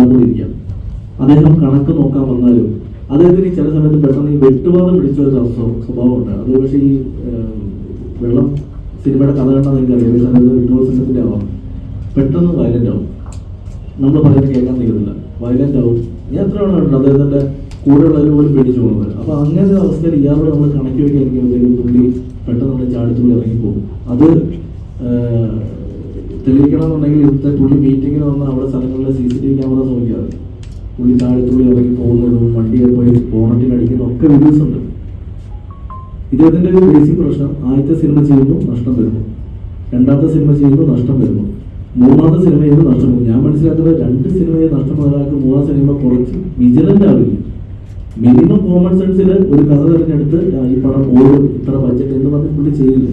കൂടി ഇരിക്കാം. അദ്ദേഹം കണക്ക് നോക്കാൻ വന്നാലും അദ്ദേഹത്തിന് ചില സമയത്ത് പെട്ടെന്ന് ഈ വെട്ടുവാദം പിടിച്ച ഒരു സ്വഭാവമുണ്ട്. അത് പക്ഷേ ഈ വെള്ളം സിനിമയുടെ കഥ കണ്ടാൽ എനിക്കറിയാം. ഈ സമയത്ത് വിട്ടുവാദ സംഘത്തിൻ്റെ ആവാം, പെട്ടെന്ന് വയലൻ്റ് ആവും. നമ്മൾ പറയുന്നത് കേൾക്കാൻ തീരുന്നില്ല, വയലൻ്റ് ആവും. ഞാൻ എത്ര വേണം അദ്ദേഹത്തിൻ്റെ കൂടെയുള്ളവർ പോലും പേടിച്ചു പോകുന്നത്. അപ്പോൾ അങ്ങനത്തെ അവസ്ഥയിൽ ഇയാളോട് നമ്മൾ കണക്കി വയ്ക്കാതിരിക്കുമ്പോഴത്തേക്കും പുള്ളി പെട്ടെന്ന് നമ്മുടെ ചാടിത്തുള്ളി ഇറങ്ങിപ്പോകും. അത് തെളിയിക്കണമെന്നുണ്ടെങ്കിൽ ഇന്നത്തെ പുള്ളി മീറ്റിങ്ങിന് വന്ന അവിടെ സ്ഥലങ്ങളിലെ CCTV ക്യാമറ നോക്കിയാൽ പുള്ളി ചാടിത്തുള്ളി ഇറങ്ങി പോകുന്നതും വണ്ടിയെ പോയി ബോണറ്റിൽ അടിക്കുന്നതും ഒക്കെ വീഡിയോസ് ഉണ്ട്. ഇദ്ദേഹത്തിൻ്റെ ഒരു ബേസിക് പ്രശ്നം, ആദ്യത്തെ സിനിമ ചെയ്യുന്നു നഷ്ടം വരുന്നു, രണ്ടാമത്തെ സിനിമ ചെയ്യുന്നു നഷ്ടം വരുന്നു, മൂന്നാമത്തെ സിനിമ ചെയ്യുമ്പോൾ നഷ്ടം പോകും. ഞാൻ മനസ്സിലാക്കുന്നത് 2 സിനിമയെ നഷ്ടം ഒരാൾക്ക് 3-ാം സിനിമ കുറച്ച് വിജിലൻ്റ് ആവില്ല. മിനിമം കോമൺ സെൻസിൽ ഒരു കഥ തിരഞ്ഞെടുത്ത് ഈ പടം ഓടും, ഇത്ര ബഡ്ജറ്റ് എന്ന് പറഞ്ഞ് പുള്ളി ചെയ്യില്ല.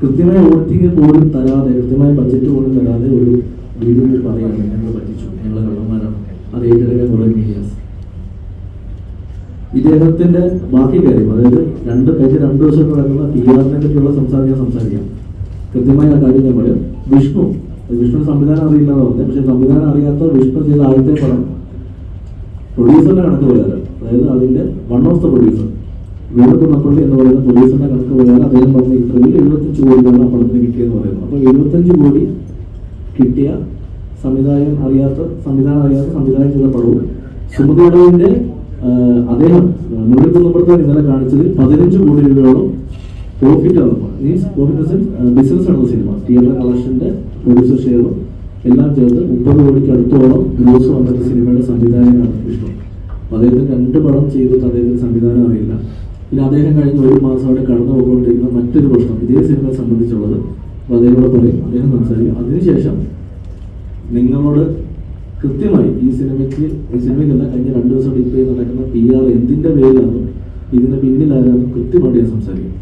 കൃത്യമായ ഓഡിറ്റിംഗ് പോലും തരാതെ, കൃത്യമായ ബഡ്ജറ്റ് പോലും തരാതെ ഒരു വീഡിയോ പറയുകയാണ് ഞങ്ങൾ പറ്റിച്ചു, ഞങ്ങൾ കള്ളന്മാരാണ്, അത് ഏറ്റെടുക്കാൻ കുറേ മീഡിയാസ്. ഇദ്ദേഹത്തിന്റെ ബാക്കി കാര്യം, അതായത് കഴിഞ്ഞ 2 ദിവസം നടക്കുന്ന PR-നെ പറ്റിയുള്ള സംസാരിക്കാം. കൃത്യമായ ആ കാര്യം ഞാൻ പറയാം. വിഷ്ണു സംവിധാനം അറിയില്ലെന്ന് പറഞ്ഞത്, പക്ഷെ സംവിധാനം അറിയാത്ത വിഷ്ണു ചെയ്ത ആദ്യത്തെ പടം പ്രൊഡ്യൂസറിന്റെ കണക്ക് പ്രകാരം, അതായത് അതിന്റെ വൺ ഓഫ് ദ പ്രൊഡ്യൂസർ വേണുകുന്നപ്പള്ളി എന്ന് പറയുന്ന പ്രൊഡ്യൂസറിന്റെ കണക്ക് പ്രകാരം അദ്ദേഹം പറഞ്ഞ ഇന്റർവ്യൂവിൽ 75 കോടിയാണ് ആ പടത്തിന് കിട്ടിയെന്ന് പറയുന്നത്. അപ്പോൾ 75 കോടി കിട്ടിയ സംവിധാനം അറിയാത്ത സംവിധാനം ചെയ്ത പടവും സുമതി അടവിന്റെ അദ്ദേഹം മുരളിക്കുന്നപ്പുറത്ത് ഇന്നലെ കാണിച്ചതിൽ 15 കോടി രൂപയോളം പ്രോഫിറ്റ് ആണ്. മീൻസ് പ്രോഫിറ്റ് ബിസിനസ് ആണ് സിനിമ. തിയേറ്റർ കളക്ഷന്റെ പ്രൊഡ്യൂസർ ഷെയറും എല്ലാം ചേർത്ത് 30 കോടിക്ക് അടുത്തോളം ഗ്രോസ് വന്നിട്ട് സിനിമയുടെ സംവിധായകനാണ് വിഷ്ണു. അദ്ദേഹത്തിന് 2 പടം ചെയ്തിട്ട് അദ്ദേഹത്തിന് സംവിധാനം അറിയില്ല. പിന്നെ അദ്ദേഹം കഴിഞ്ഞ 1 മാസം അവിടെ കടന്നു പോയിക്കൊണ്ടിരിക്കുന്ന മറ്റൊരു പ്രശ്നം ഇതേ സിനിമയെ സംബന്ധിച്ചുള്ളത്. അപ്പോൾ അദ്ദേഹത്തോട് പറയും, അദ്ദേഹം സംസാരിക്കും. അതിനുശേഷം നിങ്ങളോട് കൃത്യമായി ഈ സിനിമയ്ക്കല്ല കഴിഞ്ഞ 2 ദിവസം ഇപ്പോൾ നടക്കുന്ന PR എന്തിൻ്റെ പേരിലാണ്, ഇതിന് പിന്നിലാരാണ് കൃത്യമായിട്ട് ഞാൻ സംസാരിക്കും.